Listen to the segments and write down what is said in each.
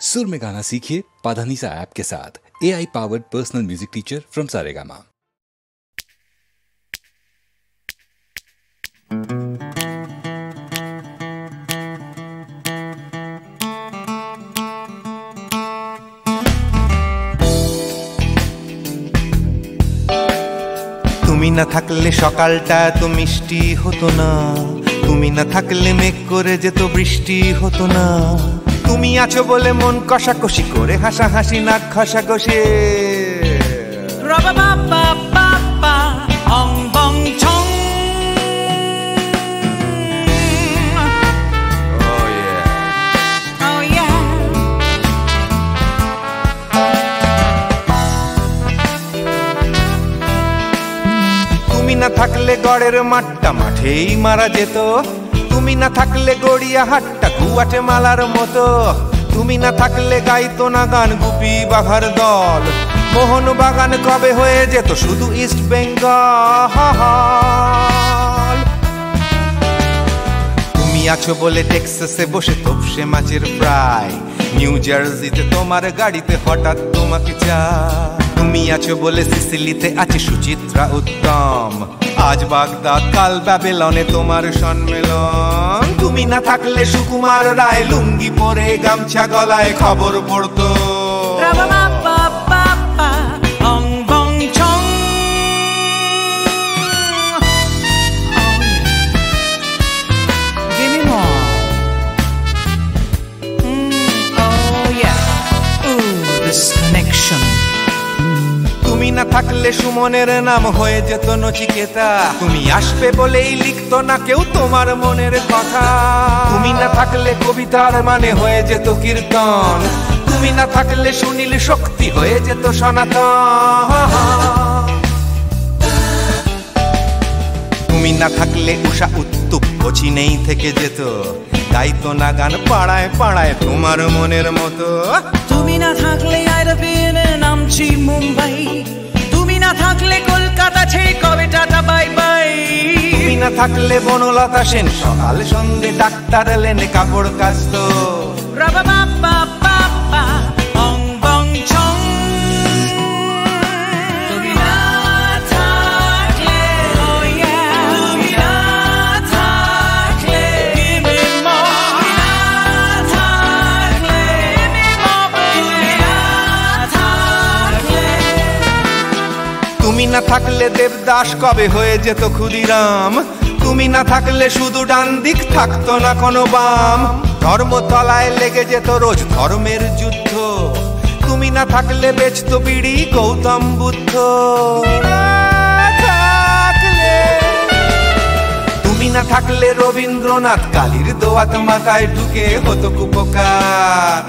सुर में गाना सीखिए पाधानीसा ऐप के साथ। AI powered personal music teacher from Saregama. তুমি না থাকলে সকালটা তো মিষ্টি হতো না, তুমি না থাকলে মেঘ করে যেত বৃষ্টি হতো না। তুমি আছো বলে মন কষাকষি করে হাসাহাসি নাক ঘষাঘষি। তুমি না থাকলে গড়ের মাঠটা মাঠেই মারা যেত, তুমি না থাকলে গড়িয়া হাটটা গুয়াটে মালার মতো। তুমি না থাকলে গাইতো না গান গুপি বাঘার দল, মোহন বাগান কবে হয়ে যেত শুধু ইস্ট বেঙ্গল। তুমি আছো বলে টেক্সাসে বসে তোপসে মাছের ফ্রাই, নিউ জার্সিতে তোমার গাড়িতে হঠাৎ তোমাকে চাই। তুমি আছো বলে সিসিলিতে আছে সুচিত্রা উত্তম, আজ বাগদাদ কাল ব্যাবিলনে তোমার সম্মেলন। তুমি না থাকলে সুকুমার রায় লুঙ্গি পরে গামছা গলায় খবর পড়তো। তুমি না থাকলে সুমনের নাম হয়ে যেত নচিকেতা, তুমি আসবে বলেই লিখতো না কেউ তোমার মনের কথা। তুমি না থাকলে কবিতার মানে হয়ে যেত কীর্তন, তুমি না থাকলে সুনীল শক্তি হয়ে যেত সনাতন। তুমি না থাকলে উষা উত্তুপ কোচিনেই থেকে যেত, গাইতো না গান পাড়ায় পাড়ায় তোমার মনের মতো। তুমি না থাকলে আইরবিনে নামছি মুম্বাই, তুমি না থাকলে কলকাতা ছেড়ে কবে টাটা বাই বাই। তুমি না থাকলে বনলতা সেন সকাল সন্ধে ডাক্তার লেনে কাপড় কাচতো। তুমি না থাকলে দেবদাস কবে হয়ে যেত ক্ষুদিরাম, তুমি না থাকলে শুধু ডান দিক থাকতো না কোনো বাম। ধর্মতলায় লেগে যেত রোজ ধর্মের যুদ্ধ, তুমি না থাকলে বেচতো বিড়ি গৌতম বুদ্ধ। তুমি না থাকলে রবীন্দ্রনাথ কালীর দোয়াত মাথায় ঢুকে হতো কুপকার।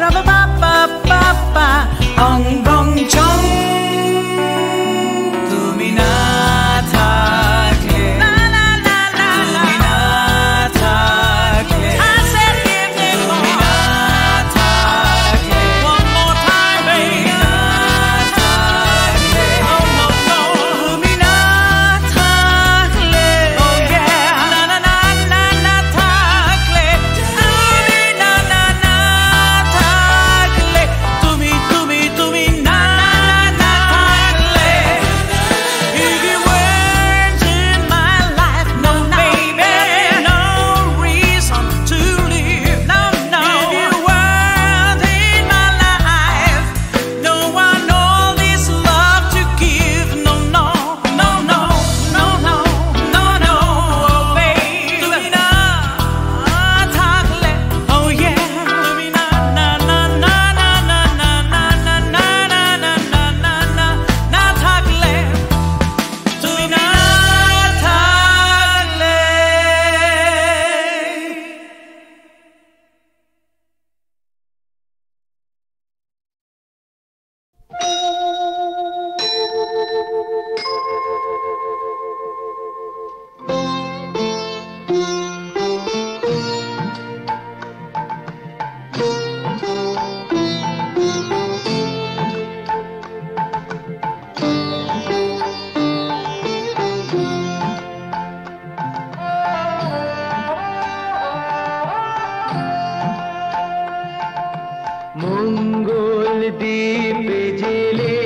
মঙ্গল দ্বীপে জেলে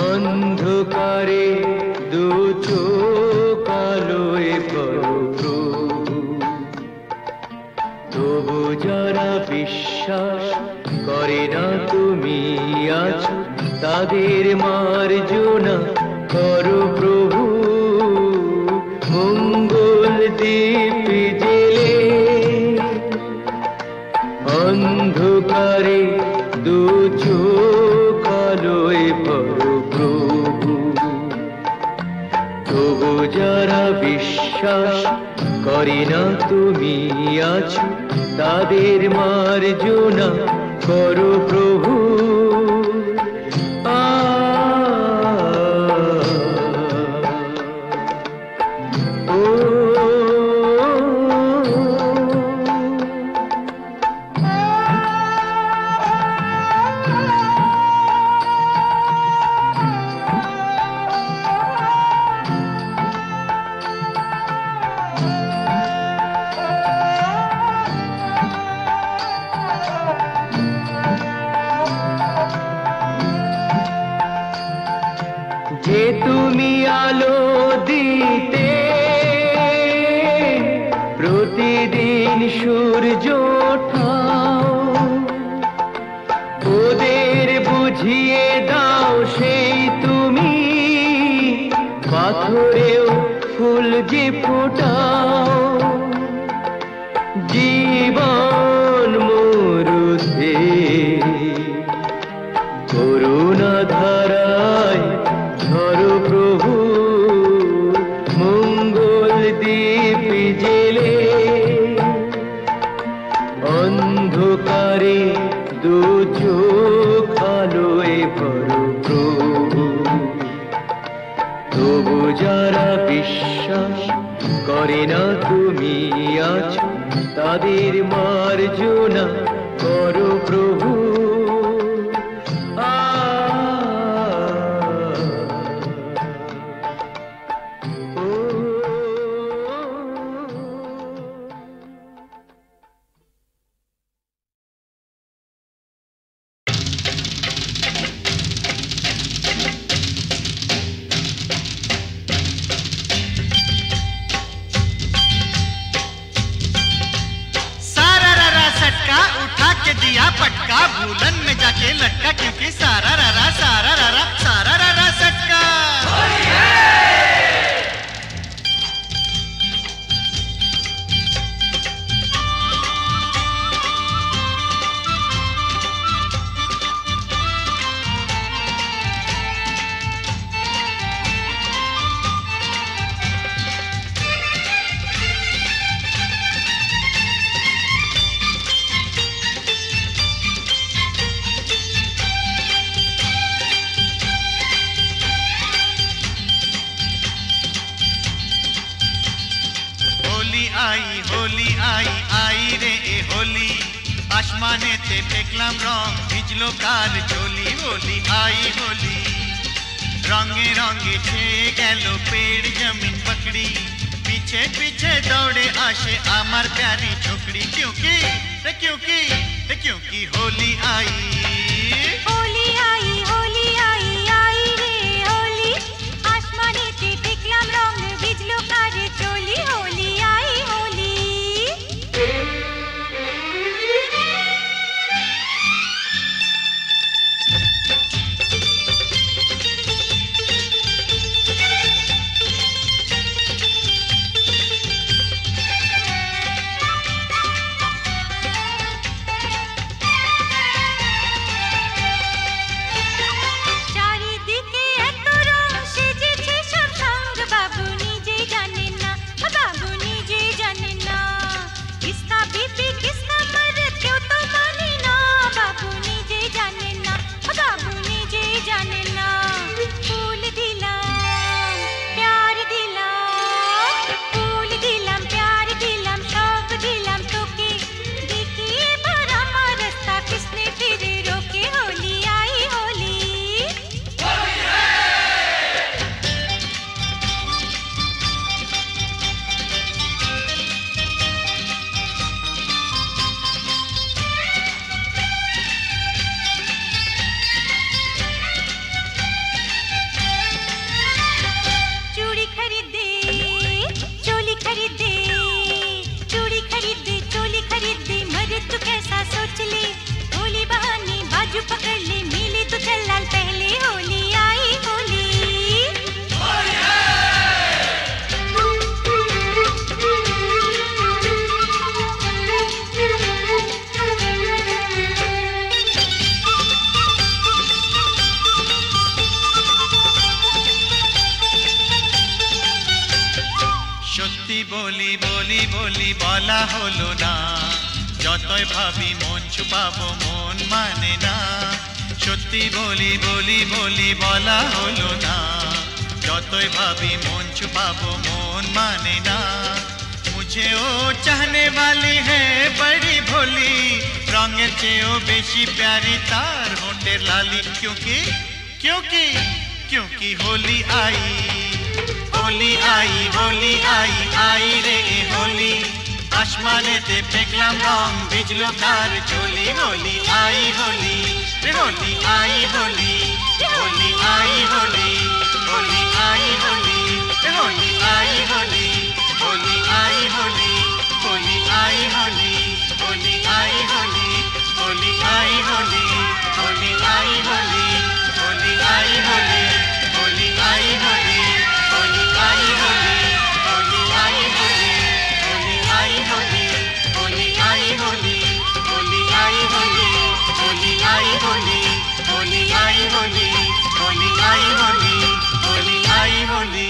অন্ধকারে দু চোখ আলোয় ভরো, তবু যারা বিশ্বাস করে না তুমি আছো, তাদের মার্জনা করো প্রভু। মঙ্গল দ্বীপে জেলে অন্ধকারে দু চোখ আলোয় ভরো প্রভু, তবু যারা বিশ্বাস করে না তুমি আছো, তাদের মার্জনা করো প্রভু। যে তুমি আলো দিতে প্রতিদিন সূর্য ওঠাও, ওদের বুঝিয়ে দাও সেই তুমি পাথরেও ফুল যে ফোটাও। জীবন মরুতে করুণা ধারায় ধরো প্রভু। মঙ্গল দ্বীপ জেলে অন্ধকারে দু চোখ আলোয় ভরো প্রভু, তবু যারা বিশ্বাস করে না তুমি আছো, তাদের মার্জনা করো প্রভু। दिया पटका भूलन में जाके लटका, क्योंकि सारा रारा सटका। होली आई आई रे ए होली, आसमानेते देखलाम रंग भिजलो कार चोली। होली आई होली, रंगे रंगे छेए गेलो पेड़ जमीन पकड़ी, पीछे पीछे दौड़े आशे आमार प्यारी छोकरी। क्योंकि होली आई रे होली, आसमानेते देखलाम रंग भिजलो कार चोली। होली आई होली, বলি বলা হলো না, যতই ভাবি মন ছুপাবো মন মানে না। সত্যি বলি বলি বলি বলা হলো না, যতই ভাবি মন ছুপাবো মন মানে ना। मुझे ओ चाहने वाली है बड़ी भोली, रंगेर चेयो बेशी प्यारी तार होंठेर लाली। क्योंकि क्योंकि क्योंकि होली आई होली आई होली आई आई रे होली। आसमानेते फेंकलाम रंग भिजलो तार चोली। होली आई होली रे होली आई होली होली आई होली होली आई होली रे होली आई होली होली आई होली होली आई होली होली आई होली होली आई होली होली आई होली होली आई होली होली आई होली होली आई होली होली आई होली होली आई होली होली आई होली होली आई होली होली आई होली होली आई होली होली आई होली होली आई होली।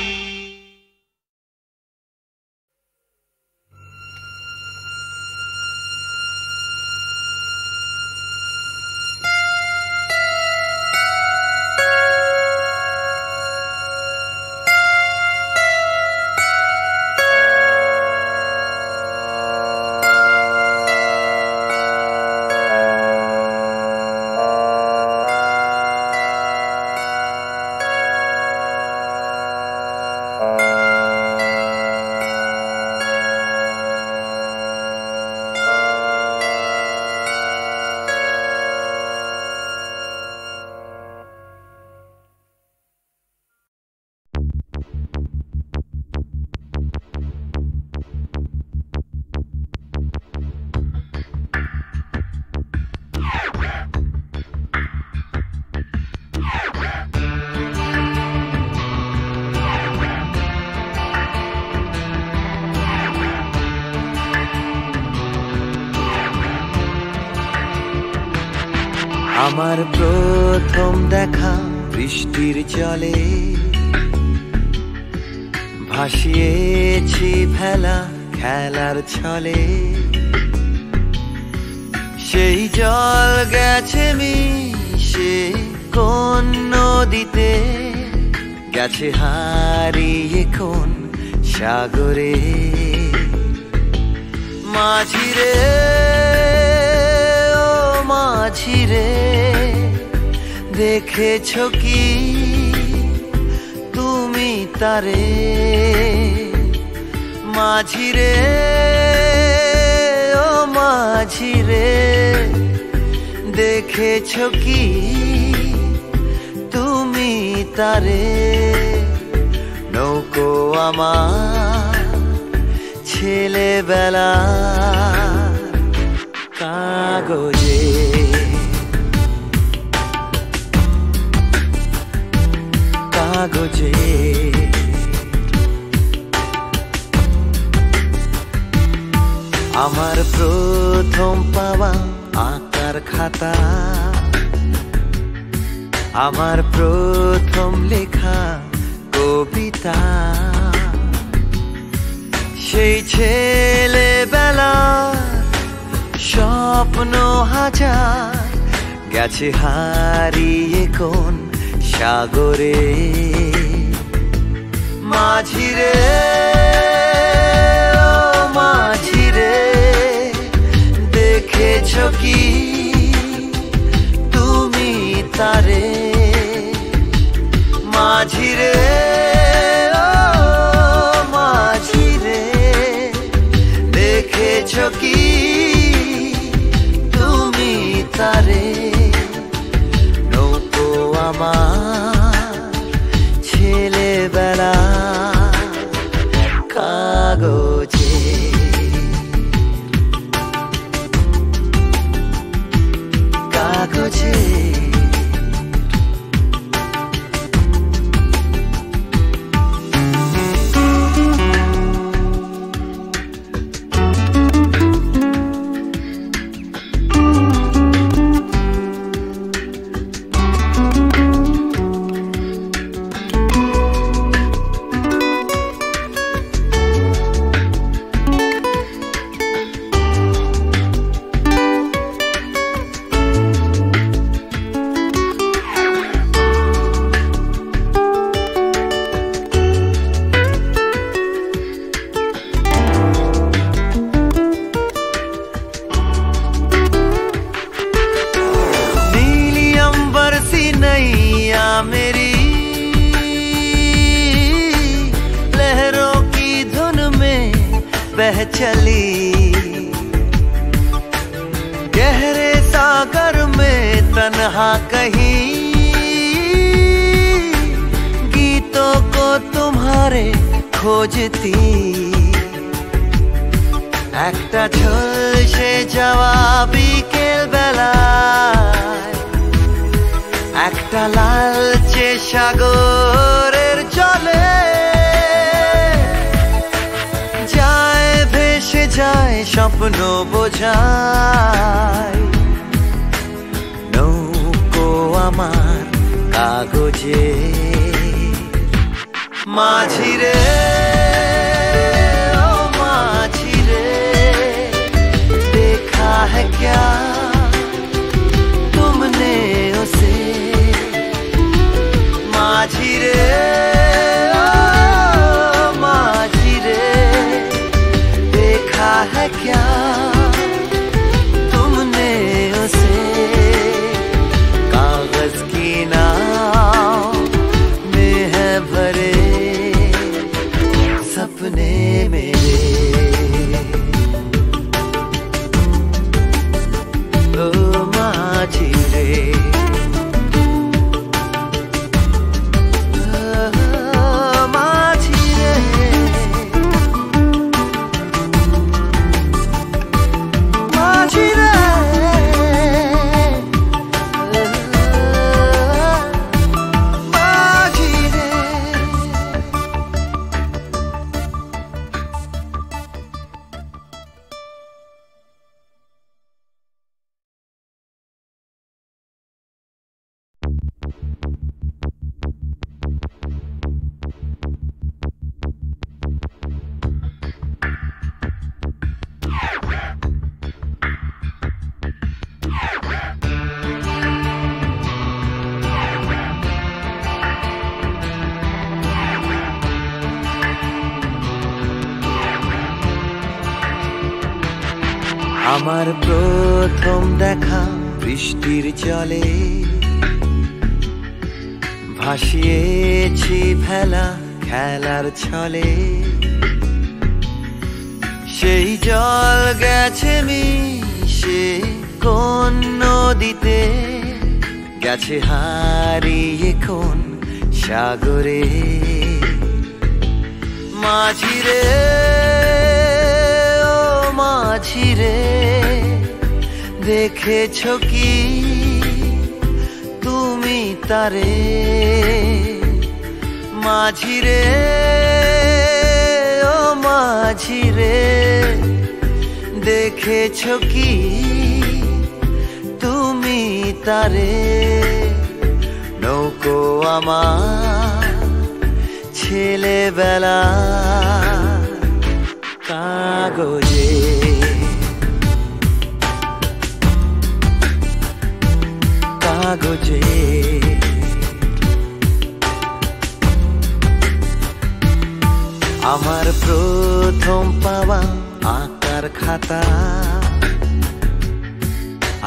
আমার প্রথম দেখা বৃষ্টির জলে, ভাসিয়েছি ভেলা খেলার ছলে। সেই জল গেছে মিশে কোন নদীতে, গেছে হারিয়ে কোন সাগরে। মাঝিরে মাঝিরে দেখেছো কি তুমি তারে? মাঝিরে ও মাঝিরে দেখেছো কি তুমি তারে? নৌকো আমার ছেলেবেলা কাগজে, কাগজে। আমার প্রথম পাওয়া আঁকার খাতা, আমার প্রথম লেখা কবিতা। সেই ছেলেবেলা স্বপ্ন হাজার গেছে হারিয়ে কোন সাগরে। মাঝিরে ও মাঝিরে দেখেছো কি তুমি তারে? মাঝিরে ও মাঝিরে দেখেছো কি তুমি তারে? নৌকো আমার ছেলেবেলা কাগজে, কাগজে। बह चली गहरे सागर में तन्हा कहीं गीतों को तुम्हारे खोजती একটা ঝলসে যাওয়া বিকেল বেলায় একটা লালচে সাগরের জলে যায় ভেসে যায় স্বপ্ন বোঝায় নৌকো আমার কাগজে মাঝি রে ও মাঝি রে देखा है क्या तुमने उसे माझी रे ओ माझी रे देखा है क्या तुमने उसे कागज की नाव में है भरे सपने मेरे माझी रे माझी रे माझी रे माझी रे আমার প্রথম দেখা বৃষ্টির জলে ভাসিয়েছি ভেলা খেলার ছলে সেই জল গেছে মিশে কোন নদীতে গেছে হারিয়ে কোন সাগরে মাঝি রে ও মাঝি রে দেখেছো কি তুমি তারে মাঝি রে ও মাঝি রে দেখেছো কি তুমি তারে নৌকো আমার ছেলেবেলা কাগজে কাগজে আমার প্রথম পাওয়া আঁকার খাতা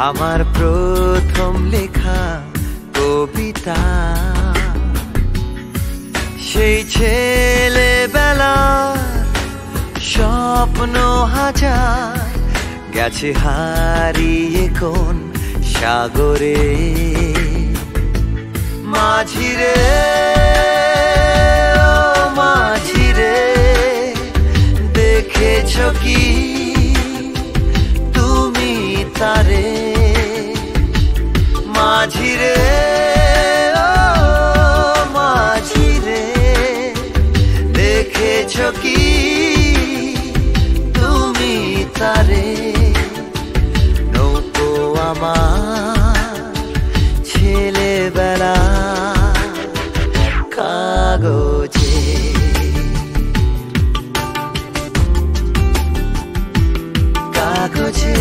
আমার প্রথম লেখা কবিতা সেই ছেলেবেলার স্বপ্ন হাজার গেছে হারিয়ে কোন সাগরে মাঝি রে ও মাঝি রে দেখেছো কি তুমি তারে মাঝি রে ও মাঝি রে দেখেছো কি তুমি তারে নৌকো আমার ছেলেবেলা কাগজে কাগজে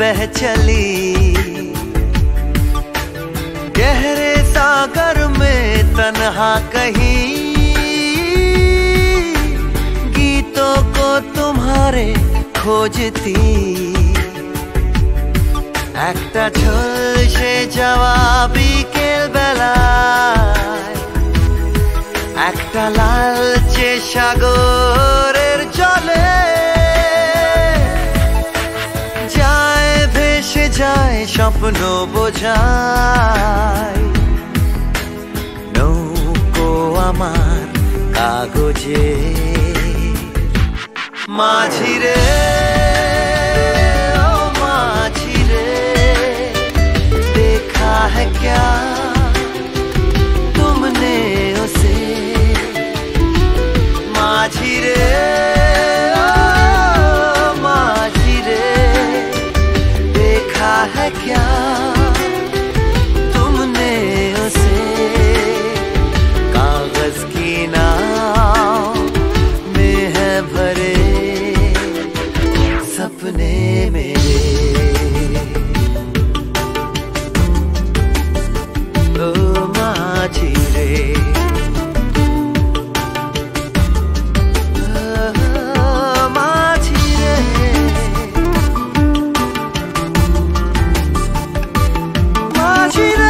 बह चली, गहरे सागर में तन्हा कहीं गीतों को तुम्हारे खोजती। একটা ঝলসে যাওয়া বিকেল বেলায় একটা লালচে সাগরের জলে যায় ভেসে যায় স্বপ্ন বোঝায়। নৌকো আমার কাগজে মাঝি রে है क्या तुमने उसे माझी रे माझी रे देखा है क्या तुमने उसे कागज की नाव में है भरे सपने मेरे। माझी रे माझी रे माझी रे माझी रे।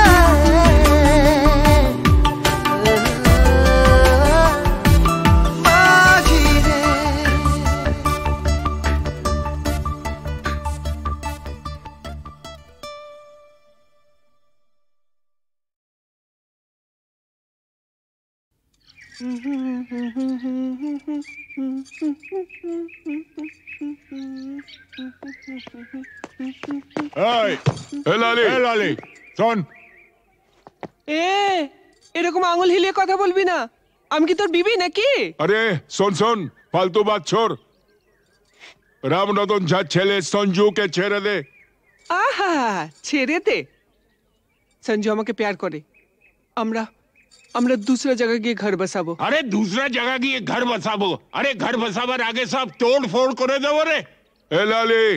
লালি শোন, এরকম আঙুল হিলিয়ে কথা বলবি না। আমি কি তোর বিবি নাকি? আরে শোন শোন, ফালতু বাত ছোড়। রামরতন ঝার ছেলে সঞ্জুকে ছেড়ে দে। আহা, ছেড়ে দে। সঞ্জু আমাকে প্যার করে। আমরা दूसरा जगह গিয়ে ঘর বসাবো। আরে दूसरा जगह গিয়ে ঘর বসাবো? আরে ঘর বসাবার আগে সব তোড় ফোড় করে দেবো রে। এ লালি,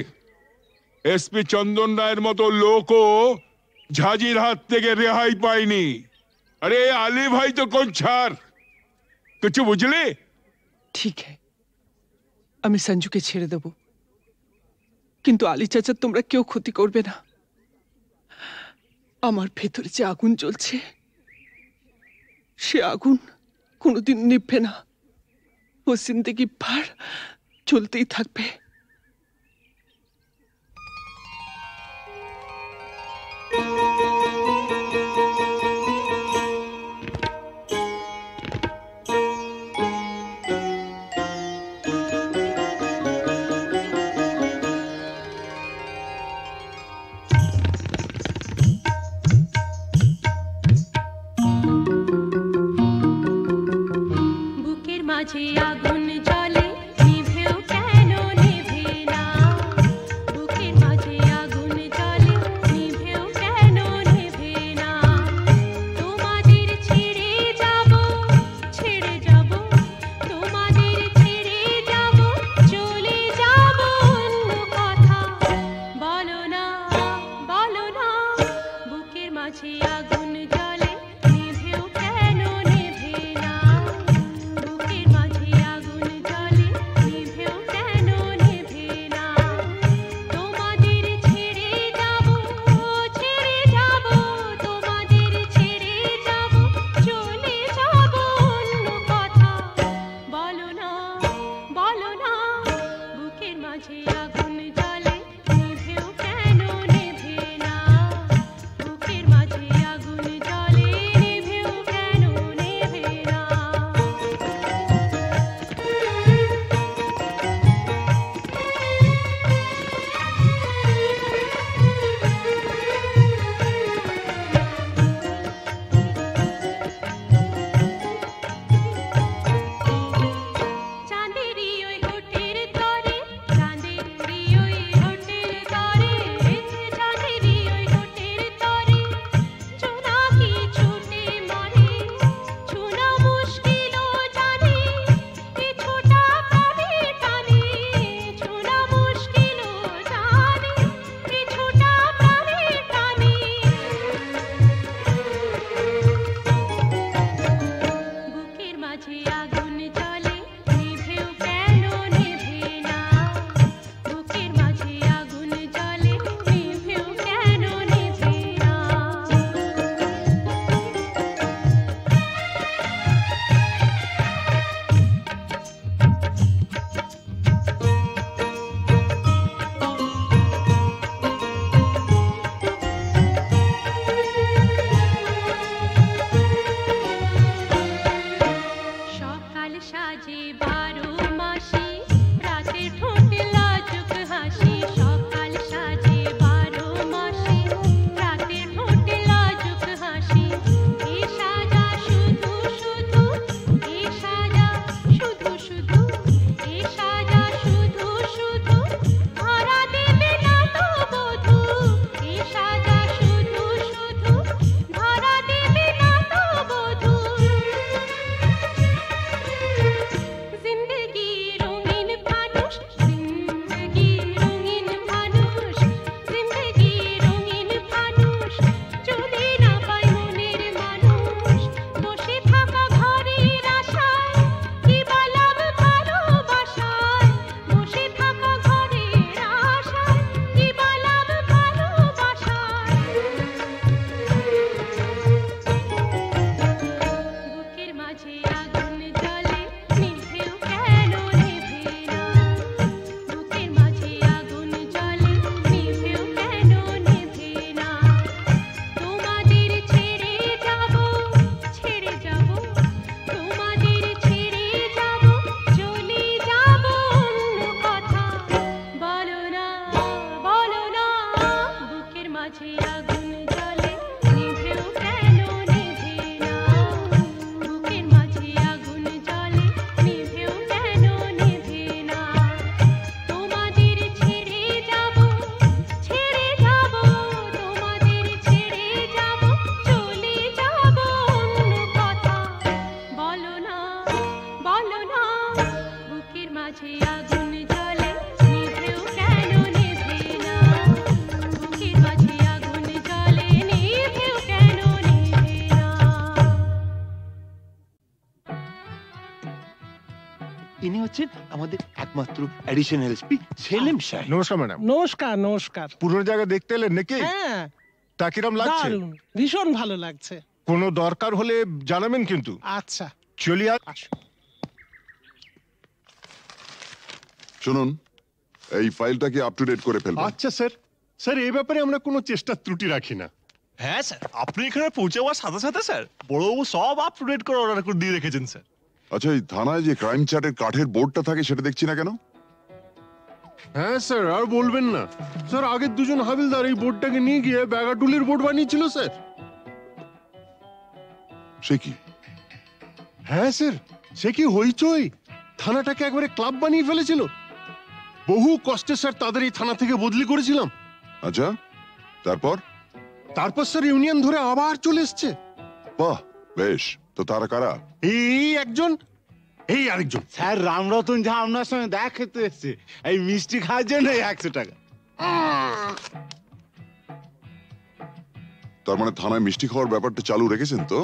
এসপি চন্দন রায়ের মতো লোকও ঝাঁঝির হাত থেকে রেহাই পায়নি। আরে আলী ভাই তো কোন ছাড়, কিছু বুঝলি? ঠিক है, আমি সঞ্জুকে ছেড়ে দেব, কিন্তু আলী চাচা তোমরা কেউ ক্ষতি করবে না। আমার ভেতরে যে আগুন জ্বলছে সে আগুন কোনোদিন নিভবে না, ও জিন্দেগি ভর জ্বলতেই থাকবে। আগুন জ্বলে নিভেও কেন নিভে না, বুকের মাঝে আগুন জ্বলে নিভেও কেন নিভে না। তোমাদের ছেড়ে যাব তোমাদের ছেড়ে যাব, চলে যাব অন্য কথা বলো না বুকের মাঝে আগুন জ্বলে নিভেও কেন নিভে না, বুকের মাঝে আগুন জ্বলে আগুন জ্বলে নিভেও কেন নেভে না বুকের মাঝে আগুন জ্বলে নিভেও কেন নেভে না সকাল সাজে 12 মাসি রাতে ঠোঁটে লাজুক হাসি সকাল সাজে 12 মাসি রাতে ঠোঁটে লাজুক হাসি এ সাজা শুধু শুধু এ সাজা শুধু শুধু এ সাজা শুধু শুধু ধরা দেবে না তো বধূ এ সাজা শুধু শুধু ধরা দেবে না তো বধূ जिंदगी रंगीन फानुष जिंदगी रंगीन फानुष जिंदगी रंगीन फानुष যদি না পাই মনের মানুষ বসে থাকা ঘরের আশায় কি বলব ভালোবাসায় বসে থাকা ঘরের আশায় কি বলব ভালোবাসায় বুকের মাঝে আগুন জ্বলে নিভেও কেন নেভে না বুকের মাঝে আগুন জ্বলে নিভেও কেন নেভে না তোমাদের ছেড়ে যাব তোমাদের ছেড়ে যাব চলে যাব অন্য কথা বলো না বুকের মাঝে আগুন জ্বলে নিভেও কেন নেভে না বুকের মাঝে আগুন জ্বলে নিভেও কেন নেভে না তোমাদের ছেড়ে যাব তোমাদের ছেড়ে যাব চলে যাব অন্য কথা বলো না বুকের মাঝে আগুন জ্বলে নিভেও কেন নেভে না বুকের মাঝে আগুন জ্বলে নিভেও কেন নেভে না ইনি হচ্ছেন আমাদের একমাত্র অ্যাডিশনাল এসপি সেলিম সাহেব। নমস্কার ম্যাডাম। নমস্কার নমস্কার পুরো জায়গা দেখতে এলেন নাকি? হ্যাঁ তা কিরম লাগছে? দারুণ ভীষণ ভালো লাগছে। কোনো দরকার হলে জানাবেন কিন্তু। আচ্ছা চলিয়ে শুনুন, এই ফাইলটা কি আপ টু ডেট করে ফেলবেন? আচ্ছা স্যার। স্যার এই ব্যাপারে আমরা কোনো চেষ্টা ত্রুটি রাখি না। হ্যাঁ স্যার, আপনি এখানে পৌঁছে যাওয়ার সাথে সাথে স্যার বড়বাবু সব আপ টু ডেট করে অর্ডার করে দিয়ে রেখেছেন স্যার। আচ্ছা, এই থানায় যে ক্রাইম চার্টের কাঠের বোর্ডটা থাকে সেটা দেখছি না কেন? হ্যাঁ স্যার, আর বলবেন না স্যার, আগের দুজন হাবিলদার এই বোর্ডটাকে নিয়ে গিয়ে ব্যাগাটুলির বোর্ড বানিয়েছিল স্যার। সে কি? হ্যাঁ স্যার, সে কি হইচই, থানাটাকে একবারে ক্লাব বানিয়ে ফেলেছিল। বহু কষ্টে স্যার তাদের এই থানা থেকে বদলি করেছিলাম। আচ্ছা, তারপর স্যার ইউনিয়ন ধরে আবার চলে এসছে। বাহ, বেশ। তো তারা কারা? এই একজন, এই আরেকজন। স্যার রামরতন যা আপনার সঙ্গে দেখা খেতে এসছে এই মিষ্টি খাওয়ার জন্য 100 টাকা। তার মানে থানায় মিষ্টি খাওয়ার ব্যাপারটা চালু রেখেছেন তো?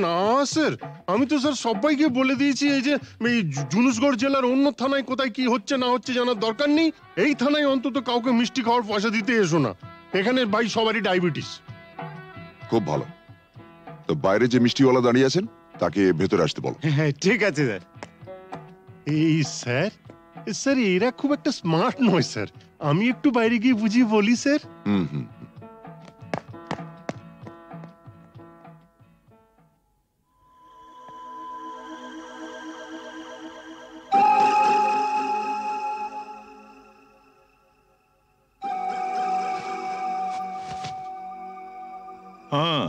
না স্যার, আমি তো স্যার সবাইকে বলে দিয়েছি এই যে এই জুনুসগড় জেলার অন্য থানায় কোথায় কি হচ্ছে না হচ্ছে জানার দরকার নেই। এই থানায় অন্তত কাউকে মিষ্টি খাওয়ার পয়সা দিতে এসো না। এখানে ভাই সবারই ডায়াবেটিস। খুব ভালো। তো বাইরে যে মিষ্টিওয়ালা দাঁড়িয়ে আছেন তাকে ভেতরে আসতে বলো। হ্যাঁ ঠিক আছে স্যার। এই স্যার এরা খুব একটা স্মার্ট নয় স্যার, আমি একটু বাইরে গিয়ে বুঝিয়ে বলি স্যার। হুম। हाँ,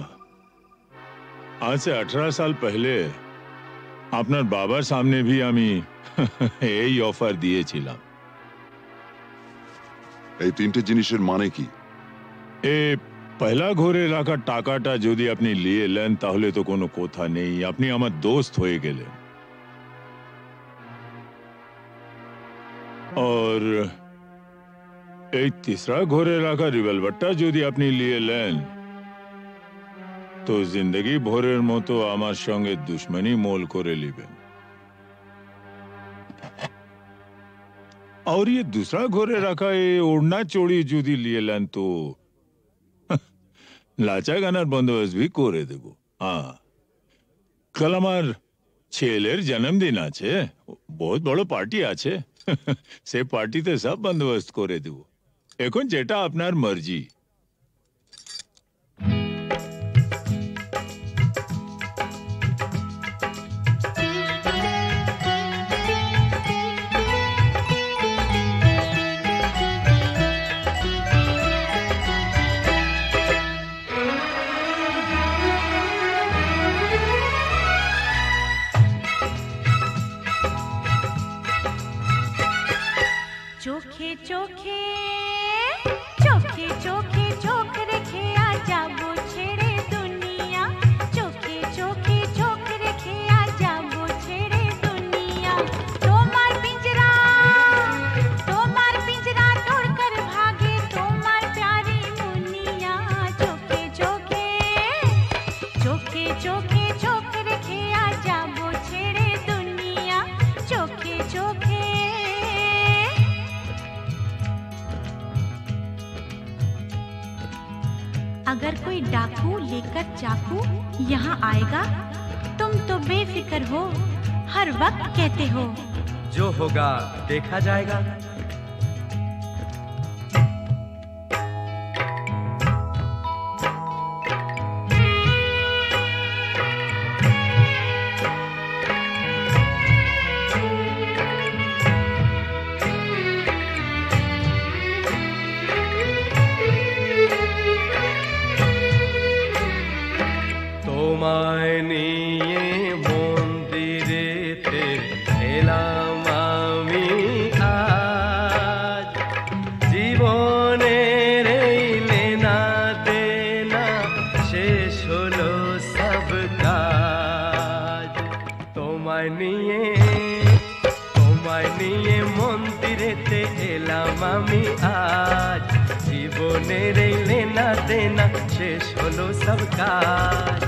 आज से 18 साल पहले আপনার বাবার সামনে भी আমি এই অফার দিয়েছিলাম। এই তিনটে জিনিসের মানে কি? এ পয়লা ঘরে রাখা টাকাটা যদি আপনি নিয়ে নেন তাহলে তো কোনো কথা নেই, আপনি আমার দোস্ত হয়ে গেলেন। और এই तीसरा ঘরে রাখা রিভলভারটা যদি আপনি নিয়ে নেন তো জিন্দগি ভরের মতো আমার সঙ্গে দুশ্মনী মোল করে নেবেন। और ये दूसरा घोरे रखा है ओढ़ना चोड़ी जुदी लिए लन तो लाचा गानार बंदोबस्त भी करे देबो। हाँ कल আমার ছেলের জন্মদিন আছে, বহুত বড় পার্টি আছে সে পার্টিতে সব বন্দোবস্ত করে দেব। এখন যেটা আপনার মর্জি। চোখে চোখে চোখে চোখে চোখ রেখে আজ যাবো ছেড়ে দুনিয়া, চোখে চোখে চোখ রেখে আজ যাবো ছেড়ে দুনিয়া। তোমার পিঞ্জরা তোড় কর ভাগে তোমার প্যারি মুনিয়া, চোখে চোখে চোখে চোখে চোখ রেখে আজ যাবো ছেড়ে দুনিয়া, চোখে চোখে। अगर कोई डाकू लेकर चाकू यहाँ आएगा, तुम तो बेफिक्र हो, हर वक्त कहते हो जो होगा देखा जाएगा। তোমায় নিয়ে মন্দিরেতে এলাম আমি আজ, জীবনের এই লেনা দেনা শেষ হলো সব কাজ। তোমায় নিয়ে মন্দিরেতে এলাম আমি আজ, জীবনের এই লেনা দেনা শেষ হলো সব কাজ।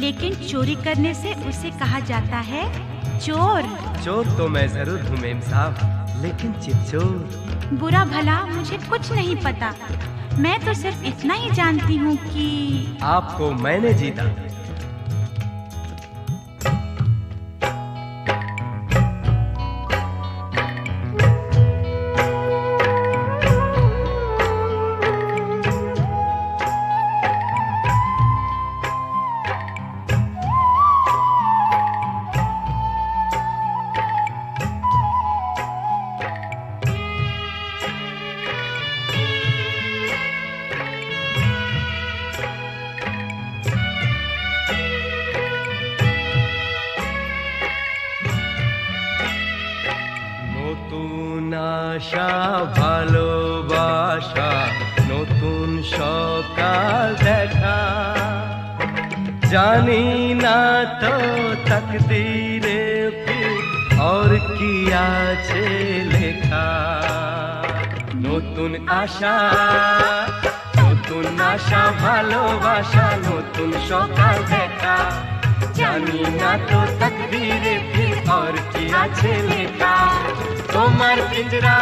लेकिन चोरी करने से उसे कहा जाता है चोर। चोर तो मैं जरूर हूँ मेम साहब, लेकिन चितचोर। बुरा भला मुझे कुछ नहीं पता, मैं तो सिर्फ इतना ही जानती हूँ कि आपको मैंने जीता। আশা ভালোবাসা নতুন সকাল দেখা, জানি না তো তকদীরে ফির और কি আছে লেখা। নতুন আশা ভালোবাসা নতুন সকাল দেখা, জানি না তো তকদীরে ফির और কি আছে লেখা। তোমার পিঞ্জরা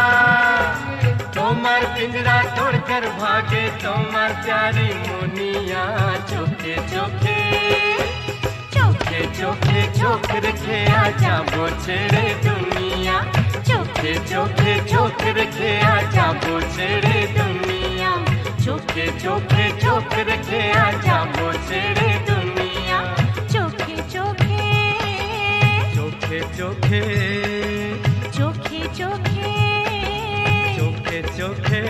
तोड़कर भागे তোমার प्यारी मुनिया, चोखे चोखे चोखे चोखे चोख रखे आजा वो छेड़े दुनिया, चोखे चोखे चोख रखे आजा वो छेड़े दुनिया, चोखे चोखे चोख रखे आजा वो छेड़े दुनिया, चोखे चोखे चोखे चोखे चोखे चोखे चोखे चोखे